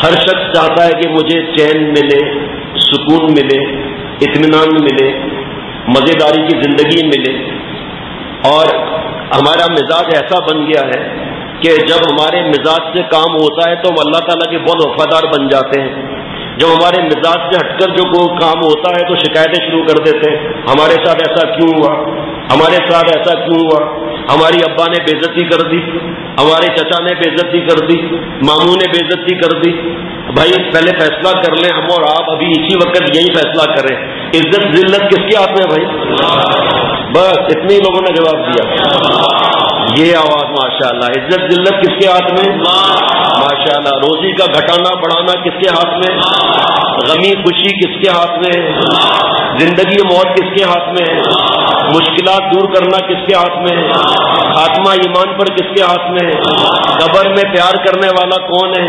ہر شخص چاہتا ہے کہ مجھے چین ملے، سکون ملے، اطمینان ملے، مزیداری کی زندگی ملے، اور ہمارا مزاج ایسا بن گیا ہے کہ جب ہمارے مزاج سے کام ہوتا ہے تو ہم اللہ تعالیٰ کے بہت وفادار بن جاتے ہیں. جب ہمارے مزاج سے ہٹ کر جو کوئی کام ہوتا ہے تو شکایتیں شروع کر دیتے ہیں، ہمارے ساتھ ایسا کیوں ہوا، ہمارے ساتھ ایسا کیوں ہوا، ہماری ابا نے بے عزتی کر دی، ہمارے چچا نے بے عزتی کر دی، ماموں نے بے عزتی کر دی. بھائی پہلے فیصلہ کر لیں، ہم اور آپ ابھی اسی وقت یہی فیصلہ کریں، عزت ذلت کس کے ہاتھ میں ہے بھائی؟ بس اتنے ہی لوگوں نے جواب دیا. یہ آواز ماشاءاللہ. عزت ذلت کس کے ہاتھ میں؟ ماشاءاللہ. روزی کا گھٹانا بڑھانا کس کے ہاتھ میں؟ غمی خوشی کس کے ہاتھ میں؟ زندگی موت کس کے ہاتھ میں؟ مشکلات دور کرنا کس کے ہاتھ میں؟ خاتمہ ایمان پر کس کے ہاتھ میں؟ قبر میں پیار کرنے والا کون ہے؟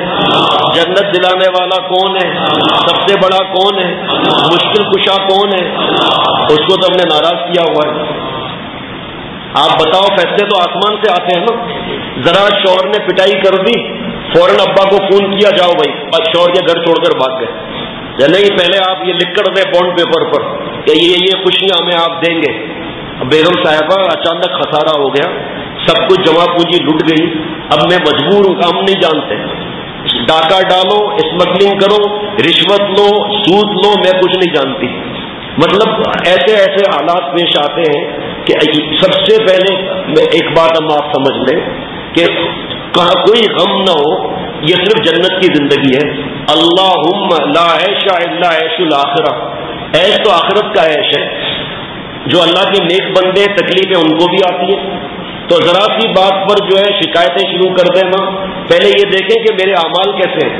جنت دلانے والا کون ہے؟ سب سے بڑا کون ہے؟ مشکل کشا کون ہے؟ اس کو تو ہم نے ناراض کیا ہوا ہے. آپ بتاؤ، فیصلے تو آسمان سے آتے ہیں نا. ذرا شوہر نے پٹائی کر دی، فوراً ابا کو فون کیا، جاؤ بھائی. اور شوہر کے گھر چھوڑ کر بھاگ گئے. نہیں، پہلے آپ یہ لکھ کر دیں بانڈ پیپر پر کہ یہ خوشیاں ہمیں آپ دیں گے. بیگم صاحبہ اچانک خسارہ ہو گیا، سب کچھ جمع پونجی لٹ گئی، اب میں مجبور ہوں. ہم نہیں جانتے، ڈاکہ ڈالو، اسمگلنگ کرو، رشوت لو، سود لو، میں کچھ نہیں جانتی. مطلب ایسے ایسے حالات پیش آتے ہیں کہ سب سے پہلے ایک بات ہم آپ سمجھ لیں کہ کہاں کوئی غم نہ ہو، یہ صرف جنت کی زندگی ہے. اللہم لا عیش الا عیش الآخرہ. عیش تو آخرت کا عیش ہے. جو اللہ کے نیک بندے تکلیفیں ان کو بھی آتی ہیں. تو ذرا سی بات پر جو ہے شکایتیں شروع کر دینا. پہلے یہ دیکھیں کہ میرے اعمال کیسے ہیں.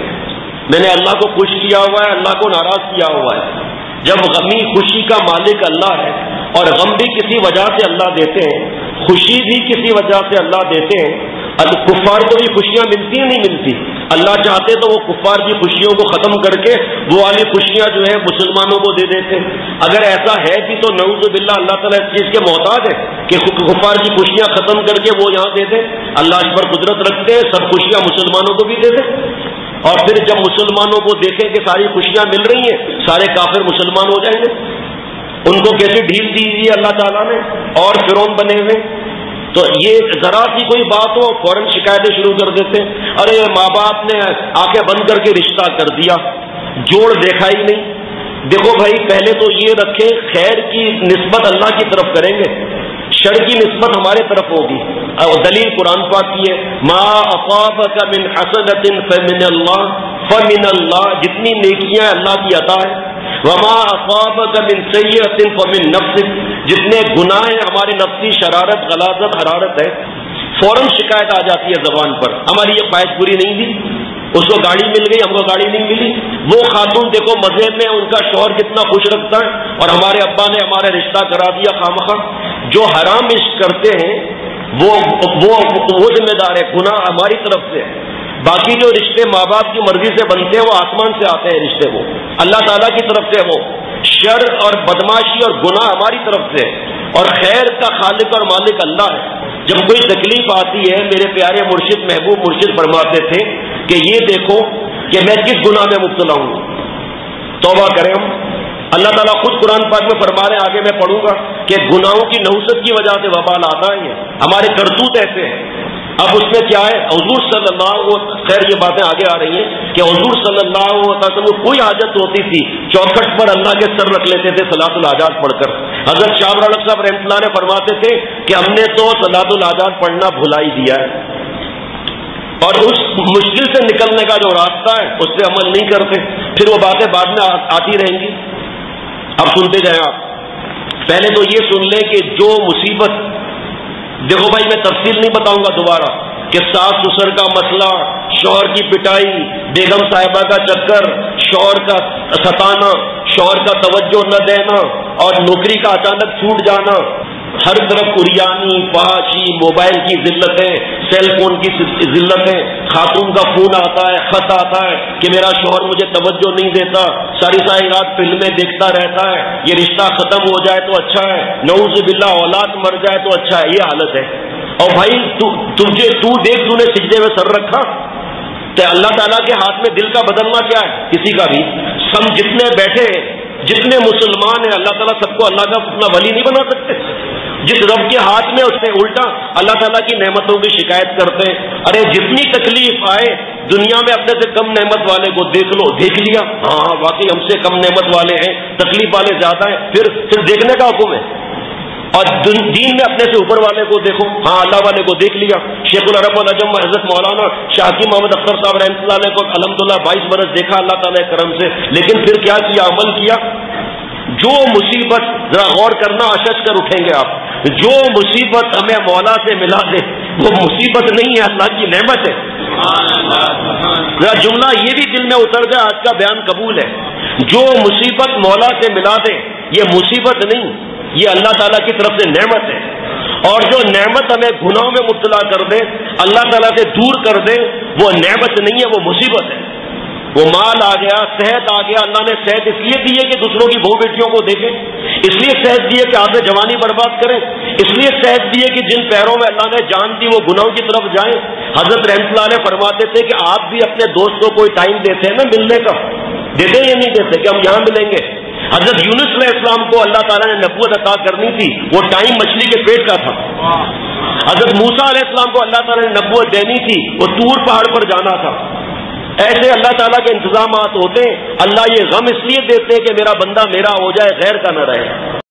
میں نے اللہ کو خوش کیا ہوا ہے، اللہ کو ناراض کیا ہوا ہے. جب غمی خوشی کا مالک اللہ ہے، اور غم بھی کسی وجہ سے اللہ دیتے ہیں، خوشی بھی کسی وجہ سے اللہ دیتے ہیں. کفار کو بھی خوشیاں ملتی ہیں نہیں ملتی؟ اللہ چاہتے تو وہ کفار کی خوشیوں کو ختم کر کے وہ والی خوشیاں جو ہے مسلمانوں کو دے دیتے. اگر ایسا ہے بھی تو نعوذ باللہ اللہ تعالیٰ اس چیز کے محتاج ہے کہ کفار کی خوشیاں ختم کر کے وہ یہاں دے دیں. اللہ اس پر قدرت رکھتے ہیں، سب خوشیاں مسلمانوں کو بھی دے دیں. اور پھر جب مسلمانوں کو دیکھیں کہ ساری خوشیاں مل رہی ہیں، سارے کافر مسلمان ہو جائیں گے. ان کو کیسی ڈھیل دی ہے اللہ تعالیٰ نے، اور فرعون بنے ہوئے. تو یہ ذرا سی کوئی بات ہو فوراً شکایتیں شروع کر دیتے ہیں. ارے ماں باپ نے آنکھیں بند کر کے رشتہ کر دیا، جوڑ دیکھا ہی نہیں. دیکھو بھائی، پہلے تو یہ رکھیں خیر کی نسبت اللہ کی طرف کریں گے، شر کی نسبت ہمارے طرف ہوگی. اور دلیل قرآن پاک کی ہے، ما اصابک من حسنۃ فمن اللہ. جتنی نیکیاں اللہ کی عطا ہے. وما اصابک من سیئۃ فمن نفسک. جتنے گناہ ہیں ہماری نفسی شرارت، غلاظت، حرارت ہے. فوراً شکایت آ جاتی ہے زبان پر، ہماری یہ خواہش پوری نہیں دی، اس کو گاڑی مل گئی، ہم کو گاڑی نہیں ملی. وہ خاتون دیکھو مزے میں ان کا شوہر کتنا خوش رکھتا ہے، اور ہمارے ابا نے ہمارا رشتہ کرا دیا خامخواہ. جو حرام عشق کرتے ہیں وہ ذمہ دار ہے، گناہ ہماری طرف سے. باقی جو رشتے ماں باپ کی مرضی سے بنتے ہیں وہ آسمان سے آتے ہیں رشتے، وہ اللہ تعالیٰ کی طرف سے. وہ شر اور بدماشی اور گناہ ہماری طرف سے، اور خیر کا خالق اور مالک اللہ ہے. جب کوئی تکلیف آتی ہے، میرے پیارے مرشد محبوب مرشد فرماتے تھے کہ یہ دیکھو کہ میں کس گناہ میں مبتلا ہوں، توبہ کریں ہم. اللہ تعالیٰ خود قرآن پاک میں فرما رہے ہیں، آگے میں پڑھوں گا کہ گناہوں کی نحوست کی وجہ سے وبال آتا ہے. ہمارے کرتوت ایسے ہیں. اب اس میں کیا ہے، حضور صلی اللہ خیر یہ باتیں آگے آ رہی ہیں کہ حضور صلی اللہ علیہ وسلم کو کوئی حاجت ہوتی تھی چوکھٹ پر اللہ کے سر رکھ لیتے تھے صلاۃ الحاجات پڑھ کر. حضرت شاہ رحمت صاحب رحمۃ اللہ نے فرماتے تھے کہ ہم نے تو صلاۃ الحاجات پڑھنا بھلا ہی دیا ہے، اور اس مشکل سے نکلنے کا جو راستہ ہے اس پہ عمل نہیں کرتے. پھر وہ باتیں بعد میں آتی رہیں گی. اب سنتے جائیں آپ. پہلے تو یہ سن لیں کہ جو مصیبت، دیکھو بھائی میں تفصیل نہیں بتاؤں گا دوبارہ کہ ساس سسر کا مسئلہ، شوہر کی پٹائی، بیگم صاحبہ کا چکر، شوہر کا ستانا، شوہر کا توجہ نہ دینا، اور نوکری کا اچانک چھوٹ جانا، ہر طرف اریانی، فحاشی، موبائل کی ذلتیں، سیل فون کی ذلتیں، خاتون کا فون آتا ہے، خط آتا ہے کہ میرا شوہر مجھے توجہ نہیں دیتا، ساری ساری رات فلمیں دیکھتا رہتا ہے، یہ رشتہ ختم ہو جائے تو اچھا ہے، نعوذ باللہ اولاد مر جائے تو اچھا ہے. یہ حالت ہے. اور بھائی تو دیکھ، تو نے سجدے میں سر رکھا، تو اللہ تعالیٰ کے ہاتھ میں دل کا بدلنا کیا ہے؟ کسی کا بھی. سم جتنے بیٹھے ہیں، جتنے مسلمان ہیں، اللہ تعالیٰ سب کو اللہ کا اپنا ولی نہیں بنا سکتے. جس رب کے ہاتھ میں اس نے الٹا اللہ تعالیٰ کی نعمتوں کی شکایت کرتے ہیں. ارے جتنی تکلیف آئے دنیا میں اپنے سے کم نعمت والے کو دیکھ لو، دیکھ لیا ہاں واقعی ہم سے کم نعمت والے ہیں، تکلیف والے زیادہ ہیں، پھر دیکھنے کا حکم ہے. اور دین میں اپنے سے اوپر والے کو دیکھو، ہاں اللہ والے کو دیکھ لیا. شیخ العرب والعجم حضرت مولانا شاہ محمد اختر صاحب رحمۃ اللہ علیہ کو الحمدللہ 22 برس دیکھا اللہ تعالیٰ کرم سے، لیکن پھر کیا کیا؟ عمل کیا. جو مصیبت، ذرا غور کرنا، اشش کر اٹھیں گے آپ، جو مصیبت ہمیں مولا سے ملا دے وہ مصیبت نہیں ہے، اللہ کی نعمت ہے. ذرا جملہ یہ بھی دل میں اتر جائے، آج کا بیان قبول ہے. جو مصیبت مولا سے ملا دے یہ مصیبت نہیں، یہ اللہ تعالیٰ کی طرف سے نعمت ہے. اور جو نعمت ہمیں گناہوں میں مبتلا کر دے، اللہ تعالیٰ سے دور کر دے، وہ نعمت نہیں ہے، وہ مصیبت ہے. وہ مال آ گیا، صحت آ گیا، اللہ نے صحت اس لیے دی ہے کہ دوسروں کی بہو بیٹیوں کو دیکھیں، اس لیے صحت دی ہے کہ آپ جوانی برباد کریں، اس لیے صحت دی ہے کہ جن پیروں میں اللہ نے جان دی وہ گناہوں کی طرف جائیں. حضرت رحمۃ اللہ علیہ فرماتے تھے کہ آپ بھی اپنے دوست کو کوئی ٹائم دیتے ہیں نا ملنے کا، دیتے یا نہیں دیتے کہ ہم یہاں ملیں گے؟ حضرت یونس علیہ السلام کو اللہ تعالیٰ نے نبوت عطا کرنی تھی، وہ ٹائم مچھلی کے پیٹ کا تھا. حضرت موسیٰ علیہ السلام کو اللہ تعالیٰ نے نبوت دینی تھی، وہ طور پہاڑ پر جانا تھا. ایسے اللہ تعالیٰ کے انتظامات ہوتے ہیں. اللہ یہ غم اس لیے دیتے کہ میرا بندہ میرا ہو جائے، غیر کا نہ رہے.